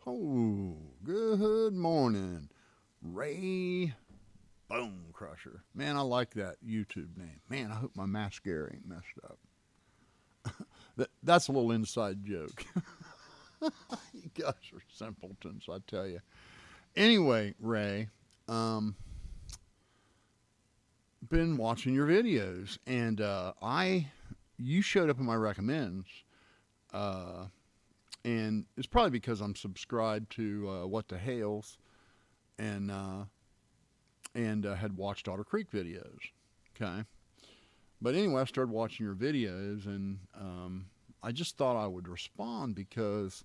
Oh, good morning, Ray Bone Crusher. Man, I like that YouTube name. Man, I hope my mascara ain't messed up. That's a little inside joke. You guys are simpletons, I tell you. Anyway, Ray, um, been watching your videos, and you showed up in my recommends, uh, and it's probably because I'm subscribed to What the Hales, and had watched Otter Creek videos. Okay. But anyway, I started watching your videos, and I just thought I would respond because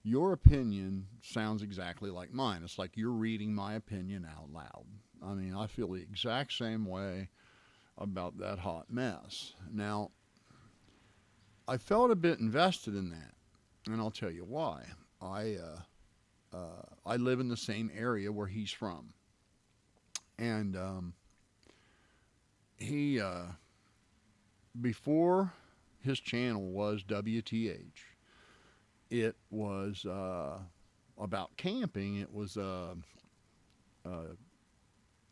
your opinion sounds exactly like mine. It's like you're reading my opinion out loud. I mean, I feel the exact same way about that hot mess. Now, I felt a bit invested in that, and I'll tell you why. I I live in the same area where he's from, and he before his channel was WTH. It was about camping. It was uh,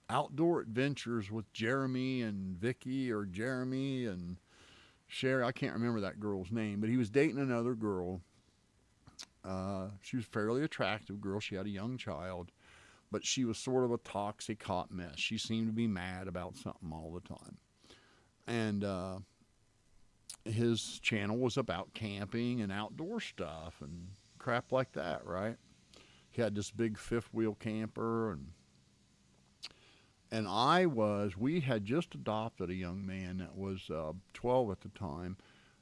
outdoor adventures with Jeremy and Vicky, or Jeremy and Sherry. I can't remember that girl's name, but he was dating another girl. She was a fairly attractive girl. She had a young child, but she was sort of a toxic hot mess. She seemed to be mad about something all the time. And his channel was about camping and outdoor stuff and crap like that, right? He had this big fifth wheel camper, and we had just adopted a young man that was 12 at the time,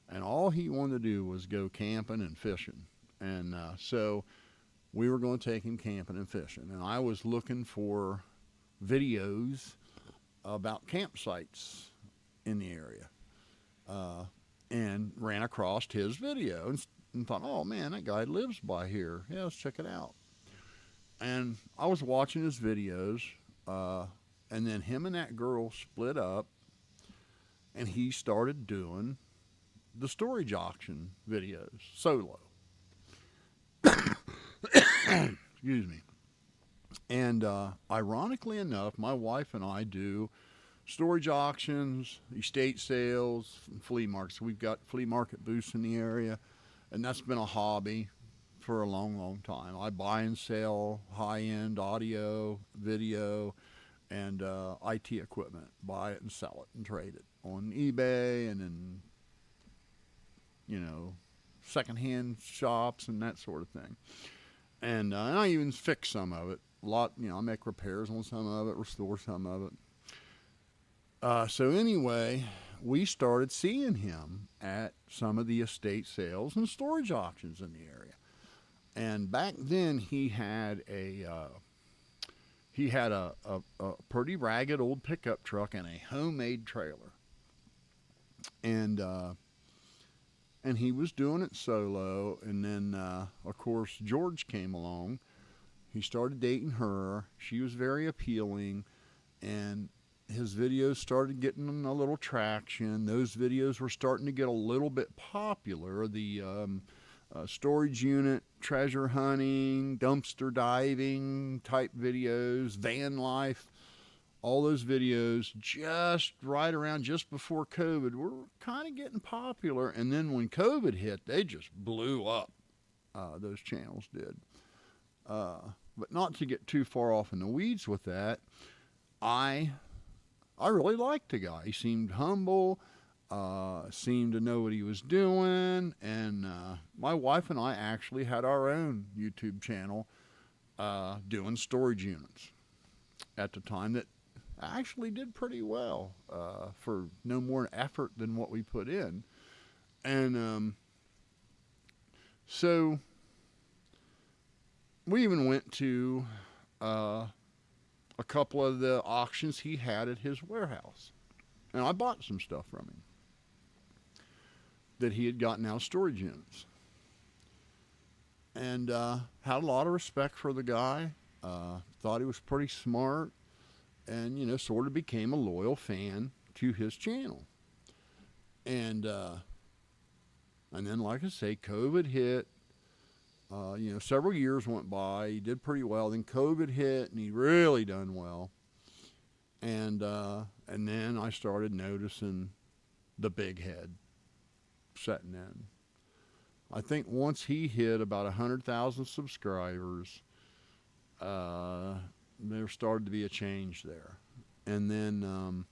and all he wanted to do was go camping and fishing. And so we were going to take him camping and fishing, and I was looking for videos about campsites in the area, uh, and ran across his video, and thought, oh man, that guy lives by here. Yeah, let's check it out. And I was watching his videos, uh, and then him and that girl split up, and he started doing the storage auction videos solo. Excuse me. And ironically enough, my wife and I do storage auctions, estate sales, and flea markets. We've got flea market booths in the area, and that's been a hobby for a long, long time. I buy and sell high end audio, video, and IT equipment. Buy it and sell it and trade it on eBay and in, you know, secondhand shops and that sort of thing. And I even fix some of it. A lot, I make repairs on some of it, restore some of it. So anyway, we started seeing him at some of the estate sales and storage auctions in the area. And back then, he had a pretty ragged old pickup truck and a homemade trailer, and he was doing it solo. And then of course George came along. He started dating her. She was very appealing, and his videos started getting a little traction. Those videos were starting to get a little bit popular. The storage unit, treasure hunting, dumpster diving type videos, van life, all those videos just right around just before COVID were kind of getting popular. And then when COVID hit, they just blew up. Those channels did. But not to get too far off in the weeds with that, I really liked the guy. He seemed humble, seemed to know what he was doing, and my wife and I actually had our own YouTube channel doing storage units at the time that actually did pretty well for no more effort than what we put in. And so we even went to a couple of the auctions he had at his warehouse. And I bought some stuff from him that he had gotten out of storage units. And had a lot of respect for the guy. Thought he was pretty smart. And, sort of became a loyal fan to his channel. And then, like I say, COVID hit. Several years went by. He did pretty well. Then COVID hit, and he really done well. And then I started noticing the big head setting in. I think once he hit about 100,000 subscribers, there started to be a change there. And then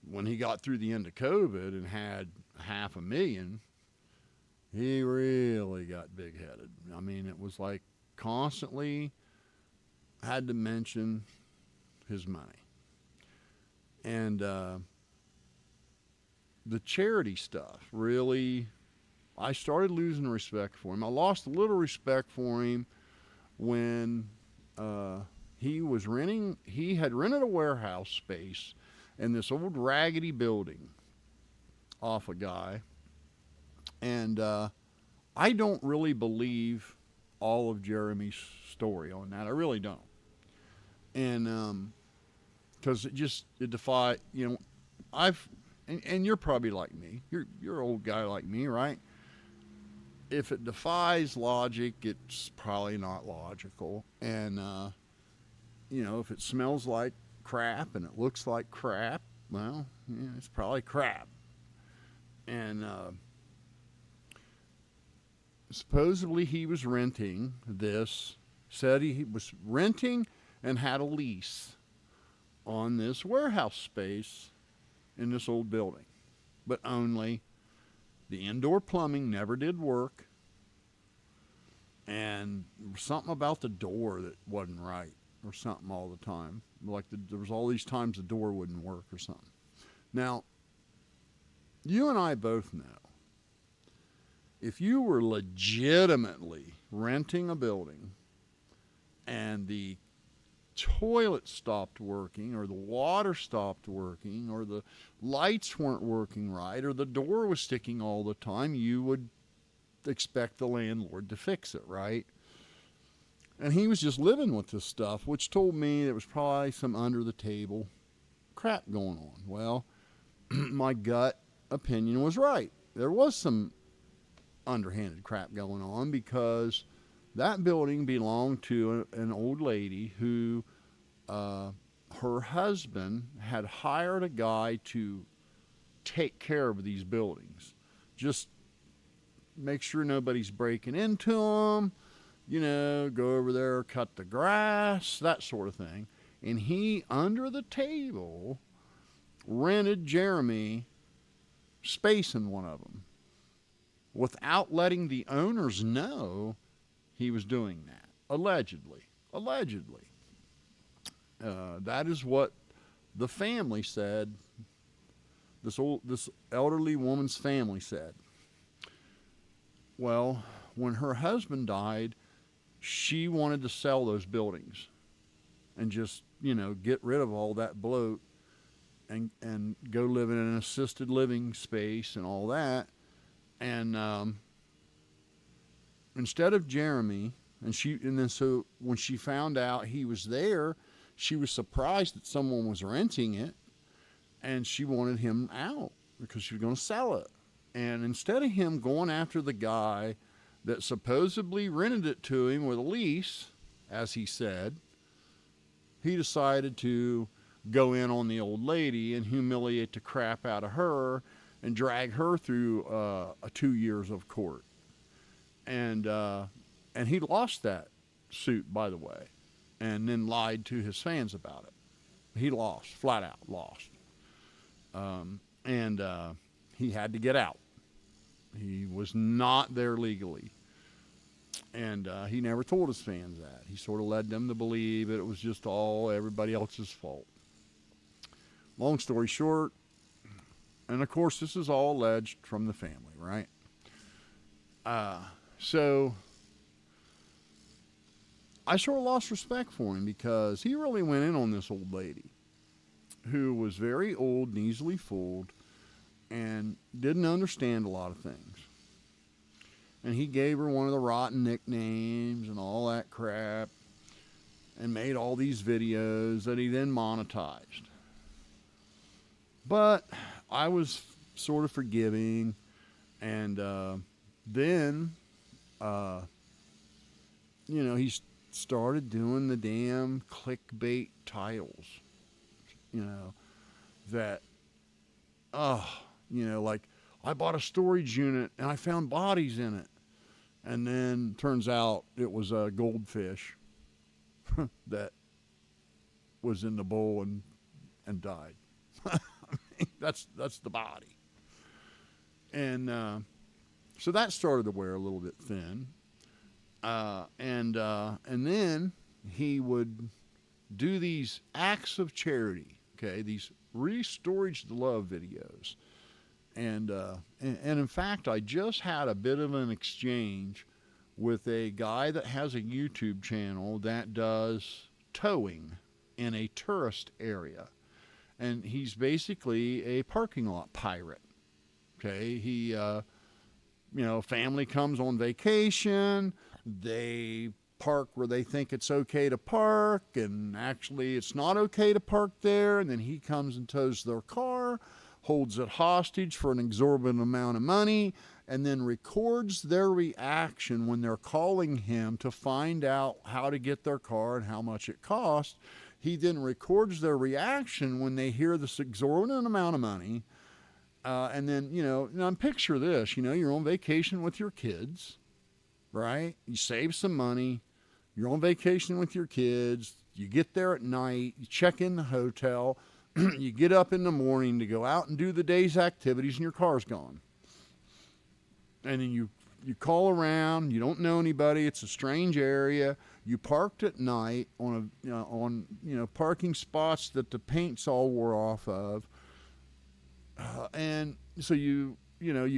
when he got through the end of COVID and had 500,000, he really got big-headed. I mean, it was like constantly had to mention his money. And the charity stuff, really, I started losing respect for him. I lost a little respect for him when he had rented a warehouse space in this old raggedy building off a guy. And I don't really believe all of Jeremy's story on that. I really don't. And because it defies, and you're probably like me. You're an old guy like me, right? If it defies logic, it's probably not logical. And if it smells like crap and it looks like crap, well, it's probably crap. And supposedly he was renting this, said he was renting and had a lease on this warehouse space in this old building. But only the indoor plumbing never did work. And something about the door that wasn't right or something all the time. Like there was all these times the door wouldn't work or something. Now, you and I both know, if you were legitimately renting a building and the toilet stopped working or the water stopped working or the lights weren't working right or the door was sticking all the time, you would expect the landlord to fix it, right? And he was just living with this stuff, which told me there was probably some under the table crap going on. Well, my gut opinion was right. There was some underhanded crap going on because that building belonged to an old lady who her husband had hired a guy to take care of these buildings. Just make sure nobody's breaking into them, go over there, cut the grass, that sort of thing. And he, under the table, rented Jeremy space in one of them without letting the owners know he was doing that. Allegedly. That is what the family said. This elderly woman's family said. Well, when her husband died, she wanted to sell those buildings and just, get rid of all that bloat and go live in an assisted living space and all that. And instead of Jeremy, so when she found out he was there, she was surprised that someone was renting it, and she wanted him out because she was going to sell it. And instead of him going after the guy that supposedly rented it to him with a lease, as he said, he decided to go in on the old lady and humiliate the crap out of her and drag her through 2 years of court. And he lost that suit, by the way, and then lied to his fans about it. He lost, flat out lost. And he had to get out. He was not there legally. And he never told his fans that. He sort of led them to believe that it was just all everybody else's fault. Long story short, and of course this is all alleged from the family, right? So I sort of lost respect for him because he really went in on this old lady who was very old and easily fooled and didn't understand a lot of things. And he gave her one of the rotten nicknames and all that crap and made all these videos that he then monetized. But I was sort of forgiving, and then, he started doing the damn clickbait titles, you know, that, like, I bought a storage unit and I found bodies in it. And then turns out it was a goldfish that was in the bowl and died. I mean, that's the body. And so that started to wear a little bit thin. And then he would do these acts of charity, okay, these Restorage the Love videos. And in fact, I just had a bit of an exchange with a guy that has a YouTube channel that does towing in a tourist area. And he's basically a parking lot pirate. Okay, he, family comes on vacation, they park where they think it's okay to park, and actually it's not okay to park there, and then he comes and tows their car, holds it hostage for an exorbitant amount of money, and then records their reaction when they're calling him to find out how to get their car and how much it costs. He then records their reaction when they hear this exorbitant amount of money. And then, now picture this, you're on vacation with your kids, right? You save some money. You're on vacation with your kids. You get there at night. You check in the hotel. You get up in the morning to go out and do the day's activities, and your car's gone. And then you call around. You don't know anybody. It's a strange area. You parked at night on parking spots that the paint's all wore off of. And so you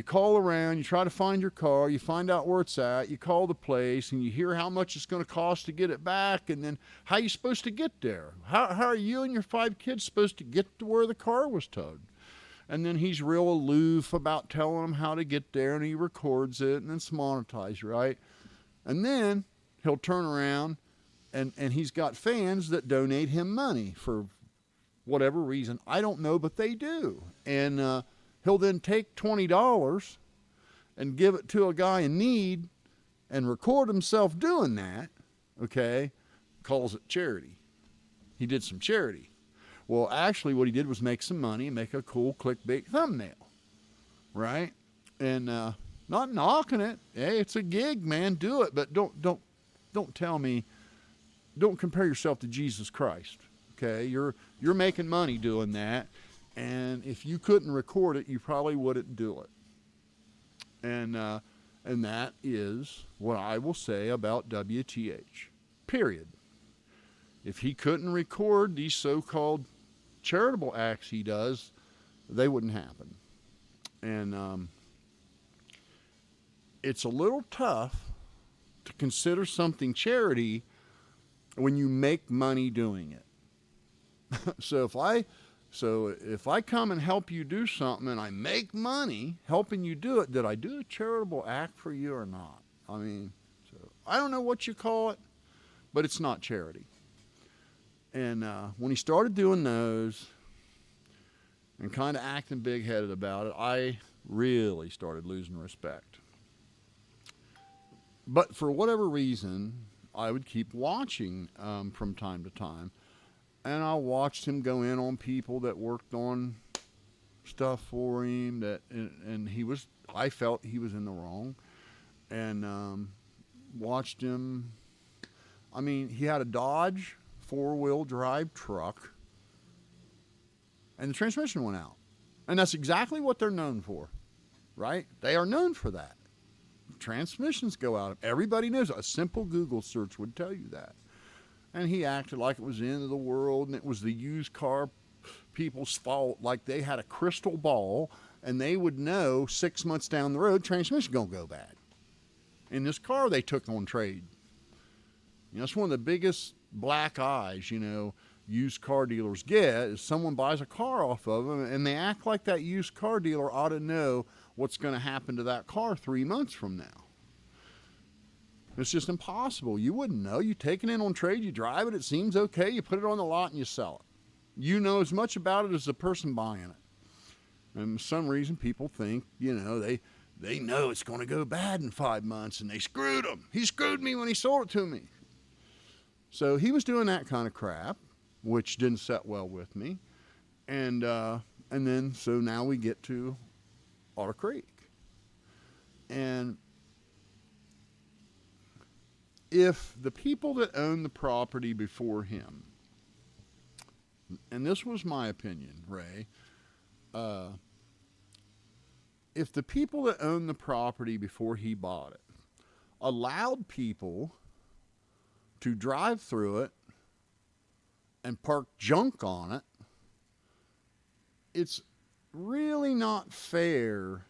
call around, you try to find your car, you find out where it's at, you call the place, and you hear how much it's going to cost to get it back, and then how are you supposed to get there? How are you and your 5 kids supposed to get to where the car was towed? And then he's real aloof about telling them how to get there, and he records it, and it's monetized, right? And then he'll turn around, and he's got fans that donate him money for whatever reason. I don't know, but they do. And he'll then take $20 and give it to a guy in need and record himself doing that, okay, calls it charity. He did some charity. Well, actually what he did was make some money and make a cool clickbait thumbnail, right? And not knocking it. Hey, it's a gig, man. Do it, but don't tell me, don't compare yourself to Jesus Christ, okay? You're making money doing that. And if you couldn't record it, you probably wouldn't do it. And that is what I will say about WTH, period. If he couldn't record these so-called charitable acts he does, they wouldn't happen. And it's a little tough to consider something charity when you make money doing it. So if I come and help you do something and I make money helping you do it, did I do a charitable act for you or not? I mean, so I don't know what you call it, but it's not charity. And when he started doing those and kind of acting big-headed about it, I really started losing respect. But for whatever reason, I would keep watching from time to time. And I watched him go in on people that worked on stuff for him and I felt he was in the wrong. And watched him. I mean, he had a Dodge 4-wheel drive truck and the transmission went out. And that's exactly what they're known for, right? They are known for that. Transmissions go out. Everybody knows. A simple Google search would tell you that. And he acted like it was the end of the world and it was the used car people's fault, like they had a crystal ball and they would know 6 months down the road transmission gonna go bad. In this car they took on trade. It's one of the biggest black eyes, used car dealers get is someone buys a car off of them and they act like that used car dealer ought to know what's going to happen to that car 3 months from now. It's just impossible. You wouldn't know. You take it in on trade, you drive it, it seems okay, you put it on the lot and you sell it. You know as much about it as the person buying it. And for some reason people think, they know it's going to go bad in 5 months, and they screwed him. He screwed me when he sold it to me. So he was doing that kind of crap, which didn't set well with me. And then so now we get to Otter Creek. And if the people that owned the property before him, and this was my opinion, Ray, if the people that owned the property before he bought it allowed people to drive through it and park junk on it, it's really not fair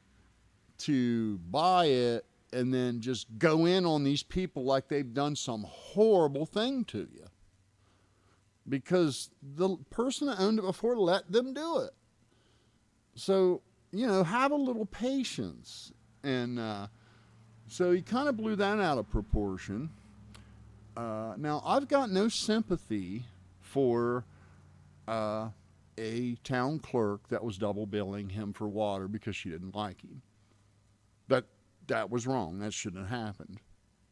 to buy it and then just go in on these people like they've done some horrible thing to you. Because the person that owned it before let them do it. So, have a little patience. And so he kind of blew that out of proportion. Now, I've got no sympathy for a town clerk that was double billing him for water because she didn't like him. That was wrong. That shouldn't have happened.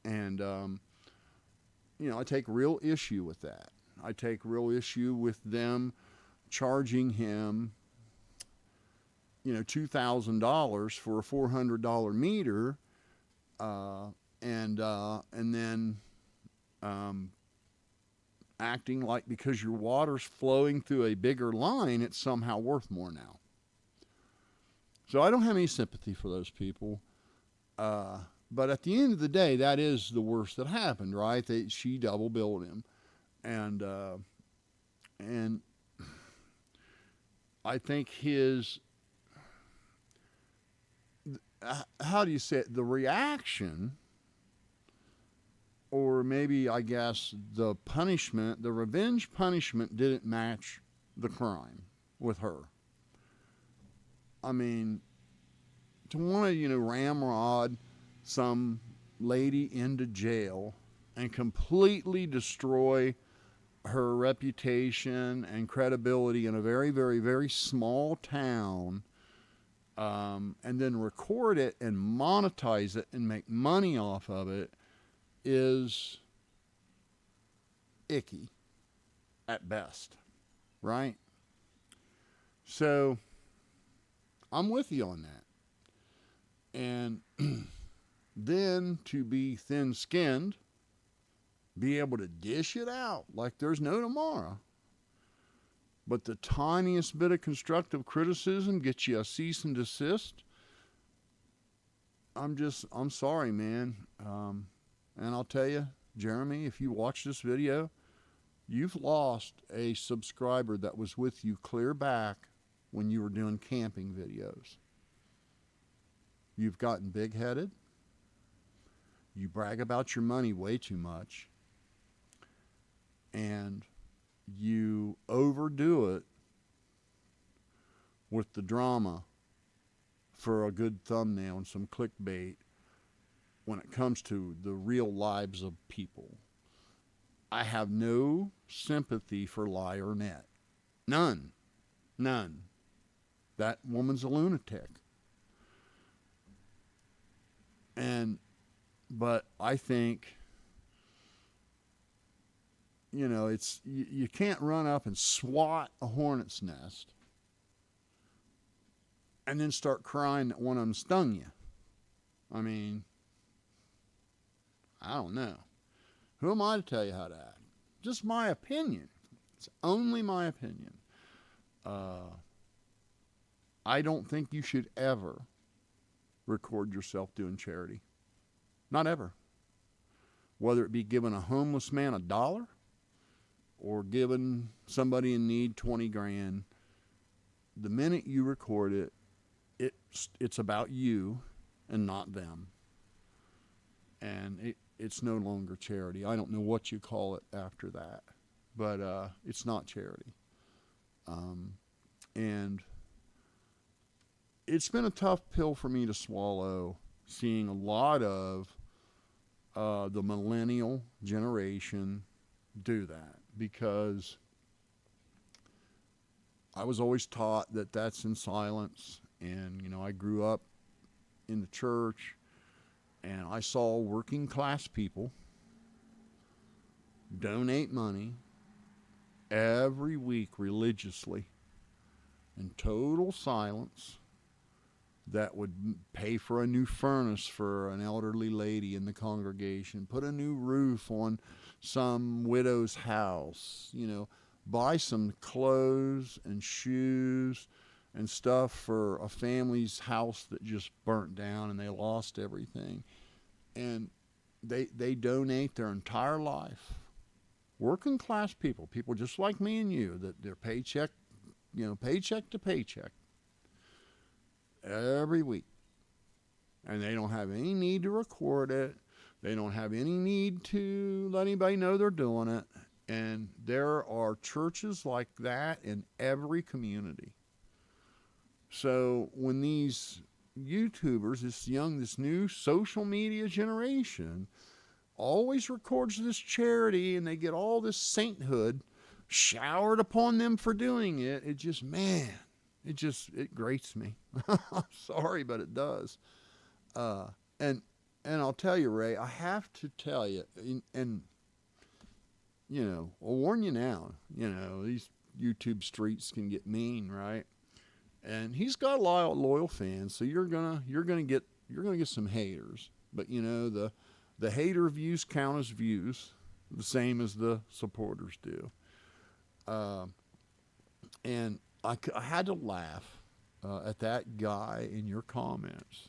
And, I take real issue with that. I take real issue with them charging him, $2,000 for a $400 meter, and then acting like because your water's flowing through a bigger line, it's somehow worth more now. So I don't have any sympathy for those people. But at the end of the day, that is the worst that happened, right? She double billed him. And I think how do you say it? The reaction, or maybe I guess the punishment, the revenge punishment didn't match the crime with her. I mean, to want to, ramrod some lady into jail and completely destroy her reputation and credibility in a very, very, very small town, and then record it and monetize it and make money off of it is icky at best, right? So I'm with you on that. And then to be thin-skinned, be able to dish it out like there's no tomorrow. But the tiniest bit of constructive criticism gets you a cease and desist. I'm sorry, man. And I'll tell you, Jeremy, if you watch this video, you've lost a subscriber that was with you clear back when you were doing camping videos. You've gotten big-headed. You brag about your money way too much. And you overdo it with the drama for a good thumbnail and some clickbait when it comes to the real lives of people. I have no sympathy for Liarnet. None. That woman's a lunatic. But I think, you can't run up and swat a hornet's nest and then start crying that one of them stung you. I mean, I don't know. Who am I to tell you how to act? Just my opinion. It's only my opinion. I don't think you should ever record yourself doing charity. Not ever. Whether it be giving a homeless man $1 or giving somebody in need 20 grand, the minute you record it, it's about you and not them. And it's no longer charity. I don't know what you call it after that, but it's not charity. And it's been a tough pill for me to swallow, seeing a lot of the millennial generation do that, because I was always taught that that's in silence. And, I grew up in the church, and I saw working class people donate money every week religiously in total silence that would pay for a new furnace for an elderly lady in the congregation, put a new roof on some widow's house, buy some clothes and shoes and stuff for a family's house that just burnt down and they lost everything. And they donate their entire life. Working class people just like me and you, that they're paycheck to paycheck every week. And they don't have any need to record it. They don't have any need to let anybody know they're doing it. And there are churches like that in every community. So when these YouTubers, this new social media generation, always records this charity and they get all this sainthood showered upon them for doing it, it grates me. I'm sorry, but it does. And I'll tell you, Ray, I have to tell you, and I'll warn you now, these YouTube streets can get mean, right? And he's got a lot of loyal fans, so you're gonna get some haters. But the hater views count as views, the same as the supporters do. And I had to laugh at that guy in your comments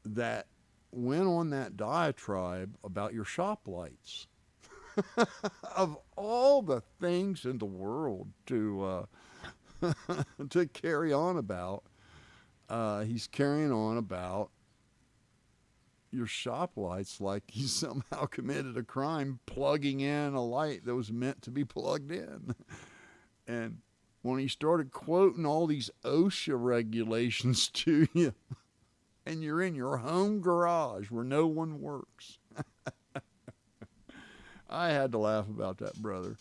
that went on that diatribe about your shop lights. Of all the things in the world to to carry on about, he's carrying on about your shop lights like he somehow committed a crime plugging in a light that was meant to be plugged in. And when he started quoting all these OSHA regulations to you, and you're in your home garage where no one works, I had to laugh about that, brother.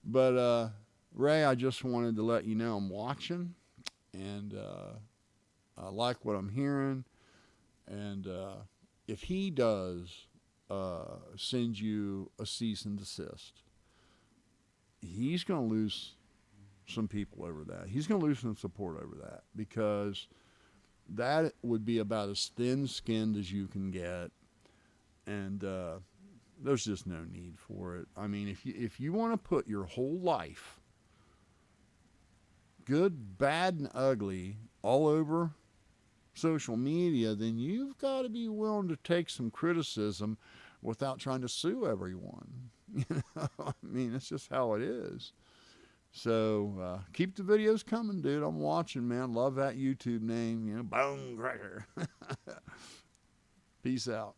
But Ray, I just wanted to let you know I'm watching, and I like what I'm hearing. And if he does send you a cease and desist, he's going to lose some people over that. He's going to lose some support over that, because that would be about as thin-skinned as you can get, and there's just no need for it. I mean, if you want to put your whole life, good, bad, and ugly, all over social media, then you've got to be willing to take some criticism without trying to sue everyone. I mean, it's just how it is. So keep the videos coming, dude. I'm watching, man. Love that YouTube name, Bone Cracker. Peace out.